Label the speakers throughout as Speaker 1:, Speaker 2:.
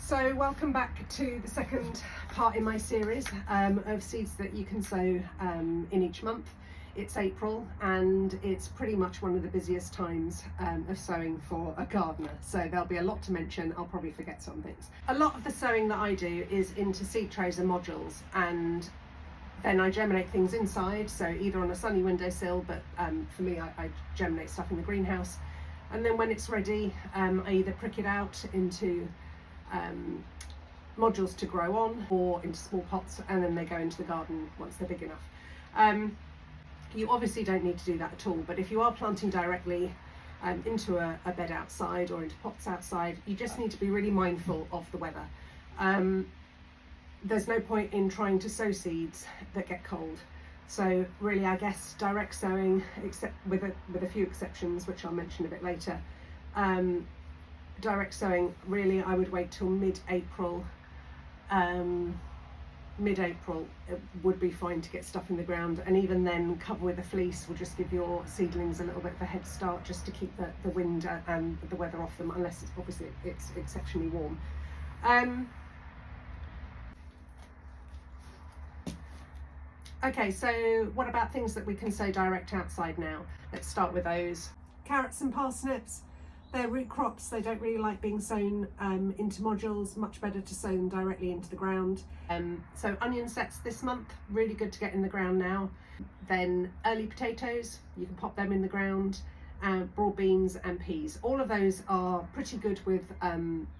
Speaker 1: So welcome back to the second part in my series of seeds that you can sow in each month. It's April and it's pretty much one of the busiest times of sowing for a gardener, so there'll be a lot to mention. I'll probably forget some things. A lot of the sowing that I do is into seed trays and modules, and then I germinate things inside, so either on a sunny windowsill, but for me I germinate stuff in the greenhouse, and then when it's ready I either prick it out into modules to grow on or into small pots, and then they go into the garden once they're big enough. You obviously don't need to do that at all, but if you are planting directly into a bed outside or into pots outside, you just need to be really mindful of the weather. There's no point in trying to sow seeds that get cold. So really, I guess direct sowing, except with a few exceptions, which I'll mention a bit later. Direct sowing, really, I would wait till mid-April. Mid-April it would be fine to get stuff in the ground, and even then cover with a fleece will just give your seedlings a little bit of a head start, just to keep the wind and the weather off them, unless it's obviously it's exceptionally warm. Okay, so what about things that we can sow direct outside now? Let's start with those. Carrots and parsnips. They're root crops, they don't really like being sown into modules. Much better to sow them directly into the ground. So onion sets this month, really good to get in the ground now. Then early potatoes, you can pop them in the ground. Broad beans and peas, all of those are pretty good with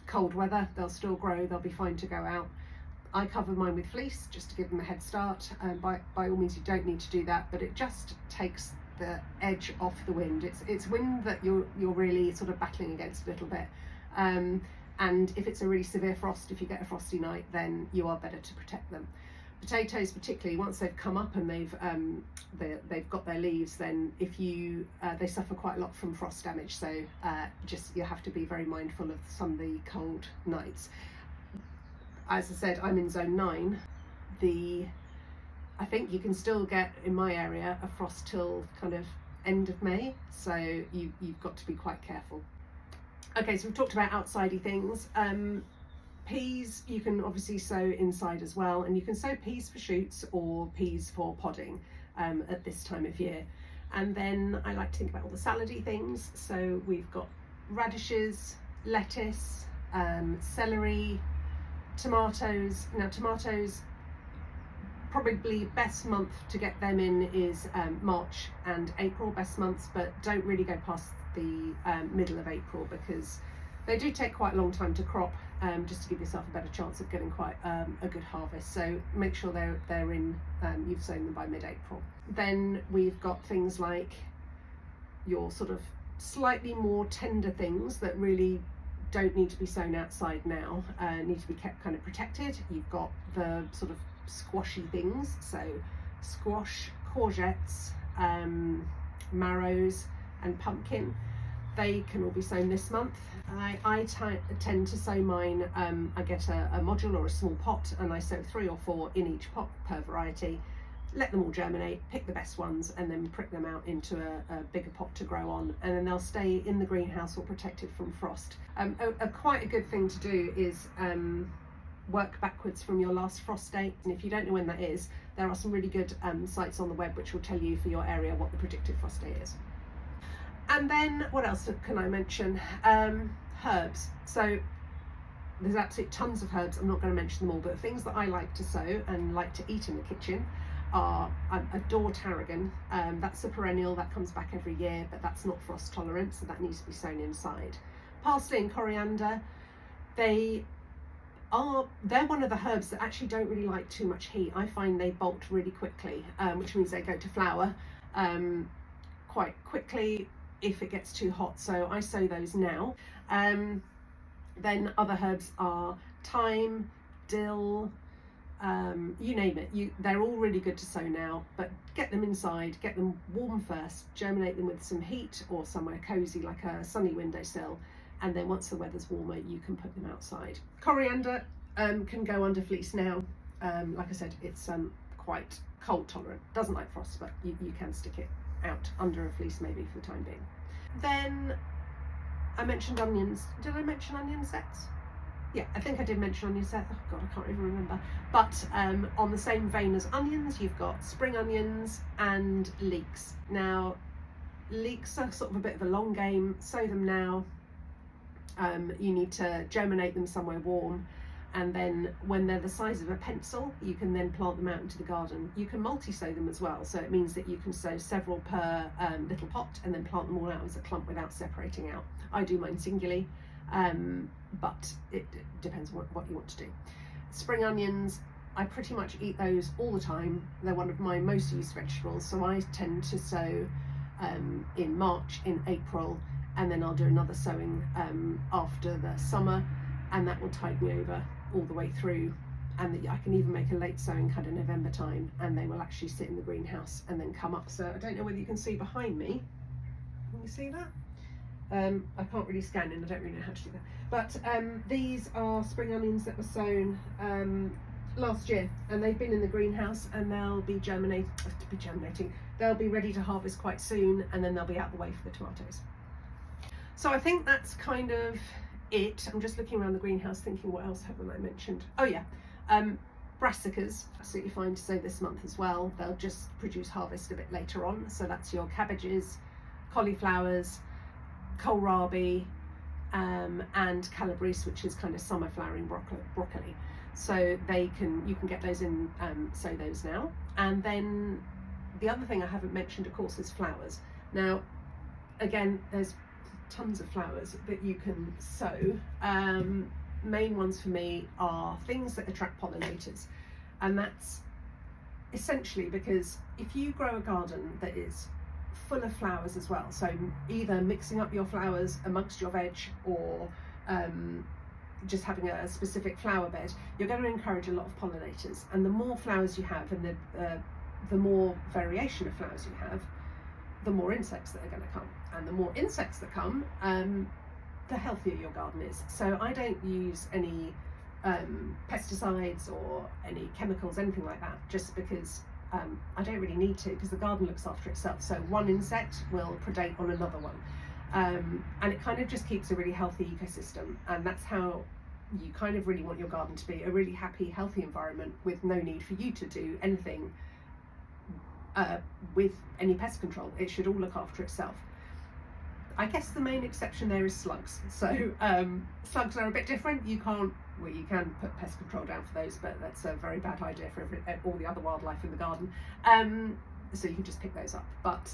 Speaker 1: cold weather. They'll still grow, they'll be fine to go out. I cover mine with fleece just to give them a head start. By all means, you don't need to do that, but it just takes the edge off the wind. It's wind that you're really sort of battling against a little bit, and if it's a really severe frost, if you get a frosty night, then you are better to protect them. Potatoes particularly, once they've come up and they've got their leaves, then if you they suffer quite a lot from frost damage, so just you have to be very mindful of some of the cold nights. As I said, I'm in zone 9. I think you can still get, in my area, a frost till kind of end of May, so you've got to be quite careful. Okay, so we've talked about outsidey things. Peas you can obviously sow inside as well, and you can sow peas for shoots or peas for podding at this time of year. And then I like to think about all the salady things, so we've got radishes, lettuce, celery, tomatoes. Now tomatoes, probably best month to get them in is March and April, best months, but don't really go past the middle of April, because they do take quite a long time to crop, just to give yourself a better chance of getting quite a good harvest. So make sure they're in, you've sown them by mid-April. Then we've got things like your sort of slightly more tender things that really don't need to be sown outside now, need to be kept kind of protected. You've got the sort of squashy things, so squash, courgettes, marrows and pumpkin. They can all be sown this month. I tend to sow mine, I get a module or a small pot, and I sow 3 or 4 in each pot per variety, let them all germinate, pick the best ones, and then prick them out into a bigger pot to grow on, and then they'll stay in the greenhouse or protected from frost. Quite a good thing to do is work backwards from your last frost date, and if you don't know when that is, there are some really good sites on the web which will tell you for your area what the predicted frost date is. And then what else can I mention? Herbs. So there's absolutely tons of herbs. I'm not going to mention them all, but the things that I like to sow and like to eat in the kitchen are, I adore tarragon. That's a perennial that comes back every year, but that's not frost tolerant, so that needs to be sown inside. Parsley and coriander, they're one of the herbs that actually don't really like too much heat. I find they bolt really quickly, which means they go to flower quite quickly if it gets too hot, so I sow those now. Then other herbs are thyme, dill, you name it. They're all really good to sow now, but get them inside, get them warm first, germinate them with some heat or somewhere cozy like a sunny windowsill, and then once the weather's warmer you can put them outside. Coriander can go under fleece now. Like I said, it's quite cold tolerant, doesn't like frost, but you can stick it out under a fleece maybe for the time being. Then I mentioned onions. Did I mention onion sets? yeah, I think I did mention onions there. Oh God, I can't even remember. But on the same vein as onions, you've got spring onions and leeks. Now, leeks are sort of a bit of a long game. Sow them now. You need to germinate them somewhere warm, and then when they're the size of a pencil, you can then plant them out into the garden. You can multi-sow them as well, so it means that you can sow several per little pot and then plant them all out as a clump without separating out. I do mine singularly, but it depends on what you want to do. Spring onions, I pretty much eat those all the time. They're one of my most used vegetables, so I tend to sow in March, in April, and then I'll do another sowing after the summer, and that will tide me over all the way through. And I can even make a late sowing kind of November time, and they will actually sit in the greenhouse and then come up. So I don't know whether you can see behind me. Can you see that? I can't really scan in, I don't really know how to do that. But these are spring onions that were sown last year, and they've been in the greenhouse, and they'll be germinating. They'll be ready to harvest quite soon, and then they'll be out the way for the tomatoes. So I think that's kind of it. I'm just looking around the greenhouse thinking, what else haven't I mentioned? Oh yeah, brassicas, absolutely fine to sow this month as well. They'll just produce harvest a bit later on. So that's your cabbages, cauliflowers, kohlrabi, and calabrese, which is kind of summer flowering broccoli. So you can get those in, sow those now. And then the other thing I haven't mentioned, of course, is flowers. Now, again, there's tons of flowers that you can sow. Main ones for me are things that attract pollinators, and that's essentially because if you grow a garden that is full of flowers as well, so either mixing up your flowers amongst your veg or just having a specific flower bed, you're going to encourage a lot of pollinators. And the more flowers you have, and the more variation of flowers you have, the more insects that are going to come. And the more insects that come, the healthier your garden is. So I don't use any pesticides or any chemicals, anything like that, just because I don't really need to, because the garden looks after itself. So one insect will predate on another one. And it kind of just keeps a really healthy ecosystem. And that's how you kind of really want your garden to be, a really happy, healthy environment with no need for you to do anything with any pest control. It should all look after itself. I guess the main exception there is slugs. So slugs are a bit different. You can put pest control down for those, but that's a very bad idea for all the other wildlife in the garden. So you can just pick those up. But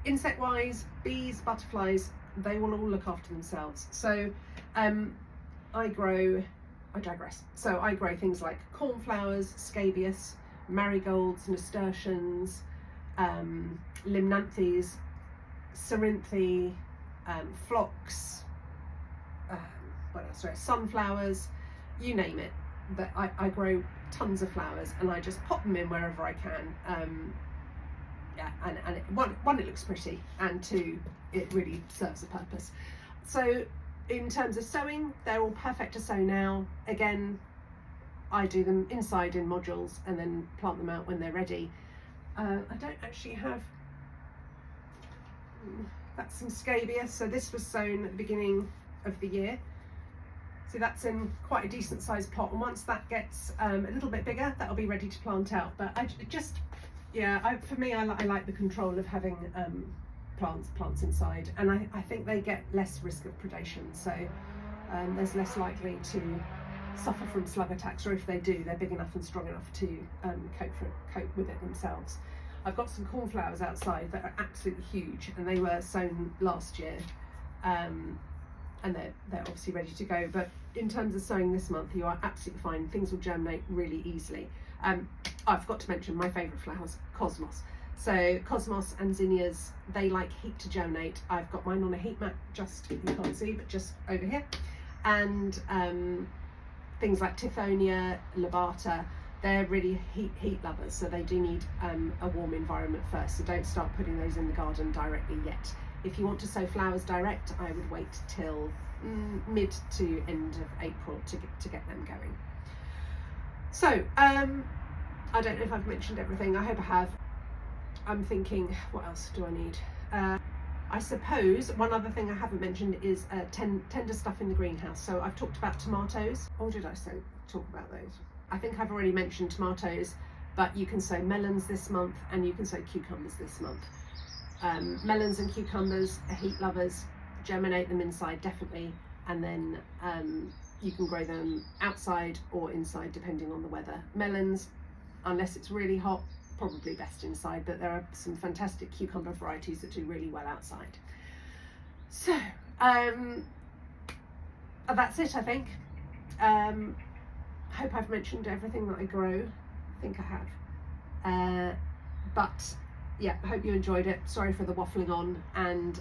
Speaker 1: insect-wise, bees, butterflies, they will all look after themselves. So I digress. So I grow things like cornflowers, scabious, marigolds, nasturtiums, limnanthes, cerinthe, phlox, what else? Sorry, sunflowers, you name it. But I grow tons of flowers, and I just pop them in wherever I can. Yeah, and one, it looks pretty, and two, it really serves a purpose. So in terms of sowing, they're all perfect to sow now. Again, I do them inside in modules and then plant them out when they're ready. I don't actually have, that's some scabious. So this was sown at the beginning of the year. So that's in quite a decent sized plot. And once that gets a little bit bigger, that'll be ready to plant out. But for me, I like the control of having plants inside. And I think they get less risk of predation. So there's less likely to suffer from slug attacks, or if they do, they're big enough and strong enough to cope with it themselves. I've got some cornflowers outside that are absolutely huge, and they were sown last year, and they're obviously ready to go. But in terms of sowing this month, you are absolutely fine. Things will germinate really easily. I forgot to mention my favourite flowers, cosmos. So cosmos and zinnias, they like heat to germinate. I've got mine on a heat mat, just, you can't see, but just over here. And things like Tithonia, Lobata, they're really heat lovers, so they do need a warm environment first. So don't start putting those in the garden directly yet. If you want to sow flowers direct, I would wait till mid to end of April to get them going. So I don't know if I've mentioned everything. I hope I have. I'm thinking, what else do I need? I suppose one other thing I haven't mentioned is tender stuff in the greenhouse. So I've talked about tomatoes, or did I talk about those? I think I've already mentioned tomatoes, but you can sow melons this month and you can sow cucumbers this month. Melons and cucumbers are heat lovers, germinate them inside definitely, and then you can grow them outside or inside depending on the weather. Melons, unless it's really hot, probably best inside, but there are some fantastic cucumber varieties that do really well outside. So that's it, I think. Hope I've mentioned everything that I grow. I think I have. But yeah, I hope you enjoyed it. Sorry for the waffling on, and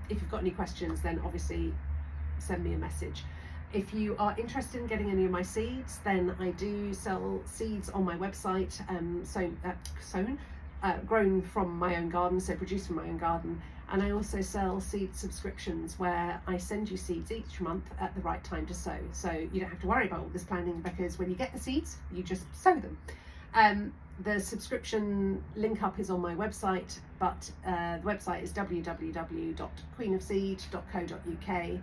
Speaker 1: if you've got any questions, then obviously send me a message. If you are interested in getting any of my seeds, then I do sell seeds on my website, grown from my own garden, so produced from my own garden. And I also sell seed subscriptions where I send you seeds each month at the right time to sow. So you don't have to worry about all this planning, because when you get the seeds, you just sow them. The subscription link up is on my website, but the website is www.queenofseed.co.uk.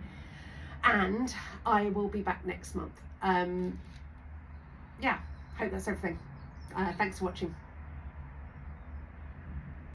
Speaker 1: And I will be back next month. Yeah, hope that's everything. Thanks for watching.